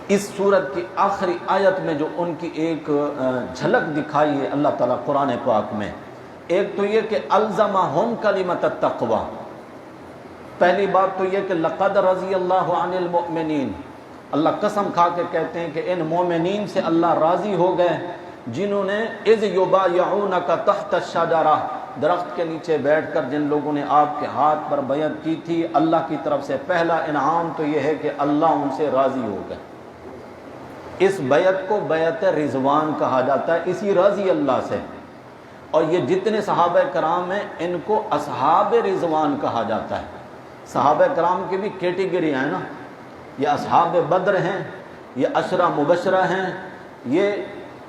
اس صورت کی آخری آیت میں جو ان کی ایک جھلک دکھائی ہے اللہ تعالیٰ قرآن پاک میں، ایک تو یہ کہ الزمہم کلمۃ التقوی، پہلی بات تو یہ کہ لقد رضی اللہ عن المؤمنین، اللہ قسم کھا کے کہتے ہیں کہ ان مومنین سے اللہ راضی ہو گئے جنہوں نے اذ یبایعونک تحت الشجرہ، درخت کے نیچے بیٹھ کر جن لوگوں نے آپ کے ہاتھ پر بیعت کی تھی، اللہ کی طرف سے پہلا انعام تو یہ ہے کہ اللہ ان سے راضی ہو گئے۔ اس بیعت کو بیعت رضوان کہا جاتا ہے، اسی راضی اللہ سے، اور یہ جتنے صحابہ کرام ہیں ان کو اصحاب رضوان کہا جاتا ہے۔ صحابہ کرام کی بھی کیٹیگری ہیں نا، یہ اصحاب بدر ہیں، یہ عشرہ مبشرہ ہیں، یہ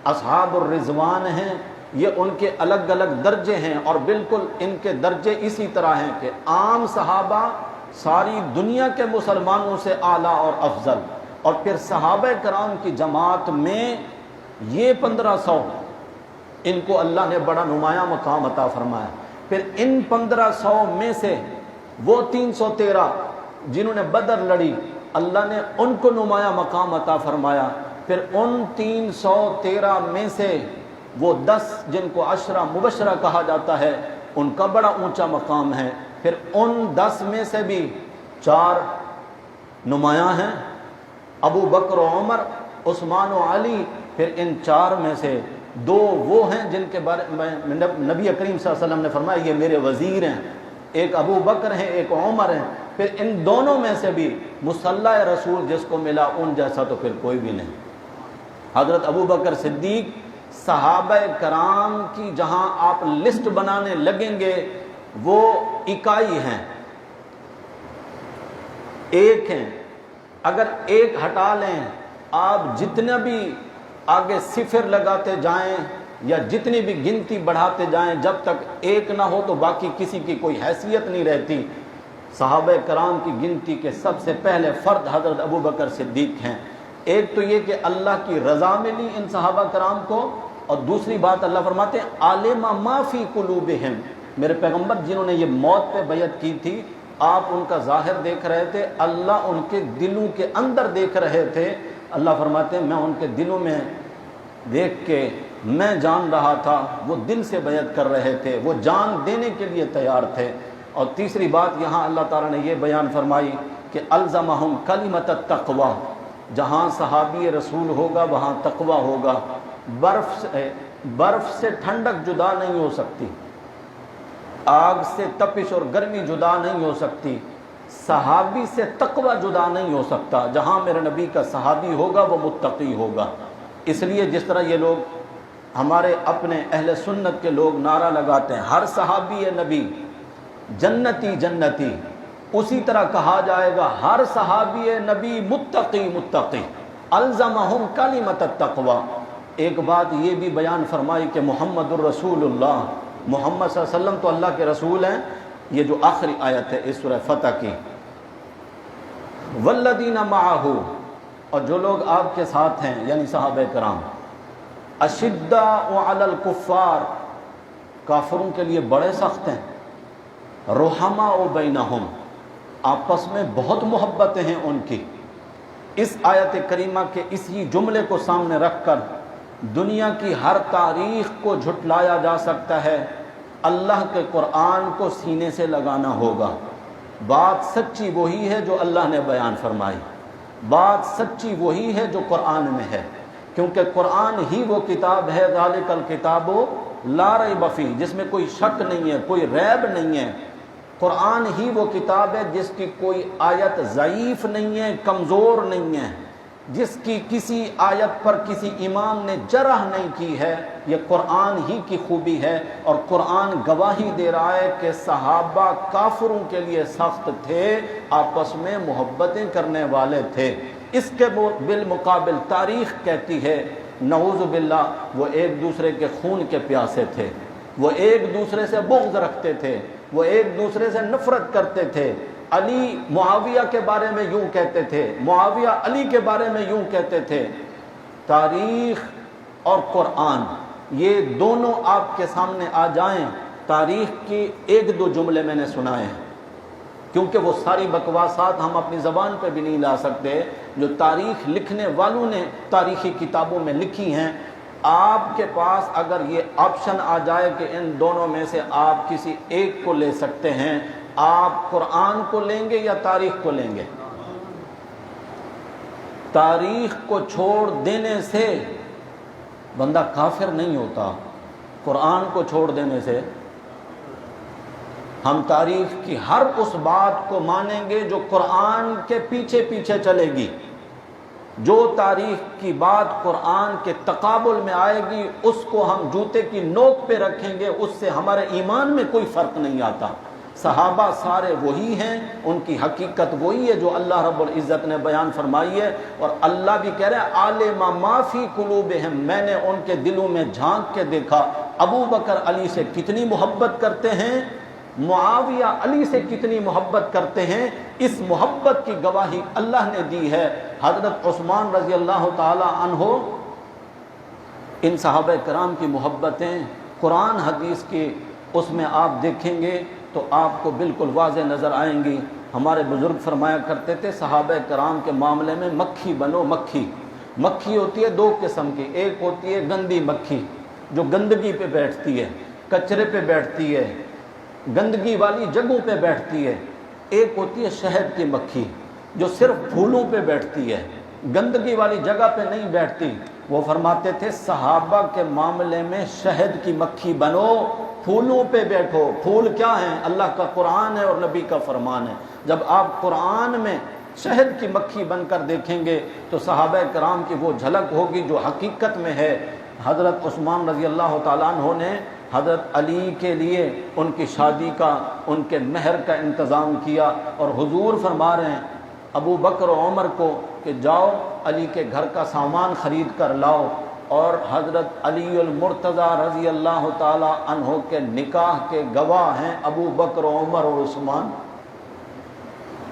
اصحاب الرضوان ہیں، یہ ان کے الگ الگ درجے ہیں، اور بالکل ان کے درجے اسی طرح ہیں کہ عام صحابہ ساری دنیا کے مسلمانوں سے اعلیٰ اور افضل، اور پھر صحابہ کرام کی جماعت میں یہ 1500 ان کو اللہ نے بڑا نمایاں مقام عطا فرمایا۔ پھر ان 1500 میں سے وہ 313 جنہوں نے بدر لڑی، اللہ نے ان کو نمایاں مقام عطا فرمایا۔ پھر ان 313 میں سے وہ 10 جن کو عشرہ مبشرہ کہا جاتا ہے، ان کا بڑا اونچا مقام ہے۔ پھر ان 10 میں سے بھی 4 نمایاں ہیں، ابو بکر و عمر، عثمان و علی۔ پھر ان 4 میں سے 2 وہ ہیں جن کے بارے میں نبی کریم صلی اللہ علیہ وسلم نے فرمایا یہ میرے وزیر ہیں، ایک ابو بکر ہیں ایک عمر ہیں۔ پھر ان دونوں میں سے بھی مصلح رسول جس کو ملا ان جیسا تو پھر کوئی بھی نہیں۔ حضرت ابو بکر صدیق صحابہ کرام کی جہاں آپ لسٹ بنانے لگیں گے وہ اکائی ہیں، ایک ہیں۔ اگر ایک ہٹا لیں آپ، جتنا بھی آگے صفر لگاتے جائیں یا جتنی بھی گنتی بڑھاتے جائیں، جب تک ایک نہ ہو تو باقی کسی کی کوئی حیثیت نہیں رہتی۔ صحابہ کرام کی گنتی کے سب سے پہلے فرد حضرت ابو بکر صدیق ہیں۔ ایک تو یہ کہ اللہ کی رضا ملی ان صحابہ کرام کو، اور دوسری بات اللہ فرماتے ہیں عالم ما فی قلوبہم، میرے پیغمبر جنہوں نے یہ موت پہ بیعت کی تھی، آپ ان کا ظاہر دیکھ رہے تھے، اللہ ان کے دلوں کے اندر دیکھ رہے تھے۔ اللہ فرماتے ہیں میں ان کے دلوں میں دیکھ کے میں جان رہا تھا، وہ دل سے بیعت کر رہے تھے، وہ جان دینے کے لیے تیار تھے۔ اور تیسری بات یہاں اللہ تعالیٰ نے یہ بیان فرمائی کہ الزمہم کلمۃ التقوی، جہاں صحابی رسول ہوگا وہاں تقوی ہوگا۔ برف سے ٹھنڈک جدا نہیں ہو سکتی، آگ سے تپش اور گرمی جدا نہیں ہو سکتی، صحابی سے تقوی جدا نہیں ہو سکتا۔ جہاں میرے نبی کا صحابی ہوگا وہ متقی ہوگا۔ اس لیے جس طرح یہ لوگ ہمارے اپنے اہل سنت کے لوگ نعرہ لگاتے ہیں ہر صحابی نبی جنتی جنتی، اسی طرح کہا جائے گا ہر صحابی نبی متقی متقی، الزمہم کلمۃ التقوی۔ ایک بات یہ بھی بیان فرمائی کہ محمد الرسول اللہ، محمد صلی اللہ علیہ وسلم تو اللہ کے رسول ہیں۔ یہ جو آخری آیت ہے اس سورہ فتح کی، والذین معہ، اور جو لوگ آپ کے ساتھ ہیں یعنی صحابہ کرام، اشداء علی الکفار، کافروں کے لیے بڑے سخت ہیں، رحماء بینہم، آپس میں بہت محبتیں ہیں ان کی۔ اس آیت کریمہ کے اسی جملے کو سامنے رکھ کر دنیا کی ہر تاریخ کو جھٹلایا جا سکتا ہے، اللہ کے قرآن کو سینے سے لگانا ہوگا۔ بات سچی وہی ہے جو اللہ نے بیان فرمائی، بات سچی وہی ہے جو قرآن میں ہے، کیونکہ قرآن ہی وہ کتاب ہے ذالک الکتاب لا ریب فیہ، جس میں کوئی شک نہیں ہے، کوئی ریب نہیں ہے۔ قرآن ہی وہ کتاب ہے جس کی کوئی آیت ضعیف نہیں ہے، کمزور نہیں ہے، جس کی کسی آیت پر کسی امام نے جرح نہیں کی ہے۔ یہ قرآن ہی کی خوبی ہے، اور قرآن گواہی دے رہا ہے کہ صحابہ کافروں کے لیے سخت تھے، آپس میں محبتیں کرنے والے تھے۔ اس کے بالمقابل تاریخ کہتی ہے نعوذ باللہ وہ ایک دوسرے کے خون کے پیاسے تھے، وہ ایک دوسرے سے بغض رکھتے تھے، وہ ایک دوسرے سے نفرت کرتے تھے۔ علی معاویہ کے بارے میں یوں کہتے تھے، معاویہ علی کے بارے میں یوں کہتے تھے۔ تاریخ اور قرآن یہ دونوں آپ کے سامنے آ جائیں، تاریخ کی 1-2 جملے میں نے سنائے ہیں۔ کیونکہ وہ ساری بکواسات ہم اپنی زبان پہ بھی نہیں لا سکتے جو تاریخ لکھنے والوں نے تاریخی کتابوں میں لکھی ہیں۔ آپ کے پاس اگر یہ آپشن آ جائے کہ ان دونوں میں سے آپ کسی ایک کو لے سکتے ہیں، آپ قرآن کو لیں گے یا تاریخ کو لیں گے؟ تاریخ کو چھوڑ دینے سے بندہ کافر نہیں ہوتا، قرآن کو چھوڑ دینے سے ہم تاریخ کی ہر اس بات کو مانیں گے جو قرآن کے پیچھے پیچھے چلے گی۔ جو تاریخ کی بات قرآن کے تقابل میں آئے گی اس کو ہم جوتے کی نوک پہ رکھیں گے، اس سے ہمارے ایمان میں کوئی فرق نہیں آتا۔ صحابہ سارے وہی ہیں، ان کی حقیقت وہی ہے جو اللہ رب العزت نے بیان فرمائی ہے، اور اللہ بھی کہہ رہے ہیں عالم ما فی قلوبہم، میں نے ان کے دلوں میں جھانک کے دیکھا ابو بکر علی سے کتنی محبت کرتے ہیں، معاویہ علی سے کتنی محبت کرتے ہیں، اس محبت کی گواہی اللہ نے دی ہے۔ حضرت عثمان رضی اللہ تعالی عنہ، ان صحابہ کرام کی محبتیں قرآن حدیث کی اس میں آپ دیکھیں گے تو آپ کو بالکل واضح نظر آئیں گی۔ ہمارے بزرگ فرمایا کرتے تھے صحابہ کرام کے معاملے میں مکھی بنو مکھی۔ مکھی ہوتی ہے دو قسم کی، ایک ہوتی ہے گندی مکھی جو گندگی پہ بیٹھتی ہے، کچرے پہ بیٹھتی ہے، گندگی والی جگہوں پہ بیٹھتی ہے، ایک ہوتی ہے شہد کی مکھی جو صرف پھولوں پہ بیٹھتی ہے، گندگی والی جگہ پہ نہیں بیٹھتی۔ وہ فرماتے تھے صحابہ کے معاملے میں شہد کی مکھی بنو، پھولوں پہ بیٹھو۔ پھول کیا ہیں؟ اللہ کا قرآن ہے اور نبی کا فرمان ہے۔ جب آپ قرآن میں شہد کی مکھی بن کر دیکھیں گے تو صحابہ کرام کی وہ جھلک ہوگی جو حقیقت میں ہے۔ حضرت عثمان رضی اللہ تعالیٰ عنہ نے حضرت علی کے لیے ان کی شادی کا، ان کے مہر کا انتظام کیا، اور حضور فرما رہے ہیں ابو بکر و عمر کو کہ جاؤ علی کے گھر کا سامان خرید کر لاؤ، اور حضرت علی المرتضی رضی اللہ تعالی عنہ کے نکاح کے گواہ ہیں ابو بکر و عمر اور عثمان۔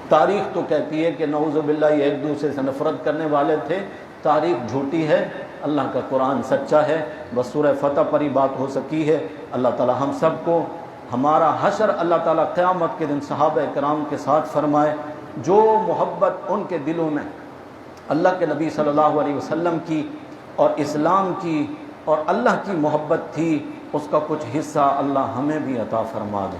تاریخ تو کہتی ہے کہ نعوذ باللہ یہ ایک دوسرے سے نفرت کرنے والے تھے، تاریخ جھوٹی ہے، اللہ کا قرآن سچا ہے۔ بس سورہ فتح پر ہی بات ہو سکی ہے۔ اللہ تعالی ہم سب کو ہمارا حشر اللہ تعالی قیامت کے دن صحابہ کرام کے ساتھ فرمائے۔ جو محبت ان کے دلوں میں اللہ کے نبی صلی اللہ علیہ وسلم کی اور اسلام کی اور اللہ کی محبت تھی، اس کا کچھ حصہ اللہ ہمیں بھی عطا فرما دے۔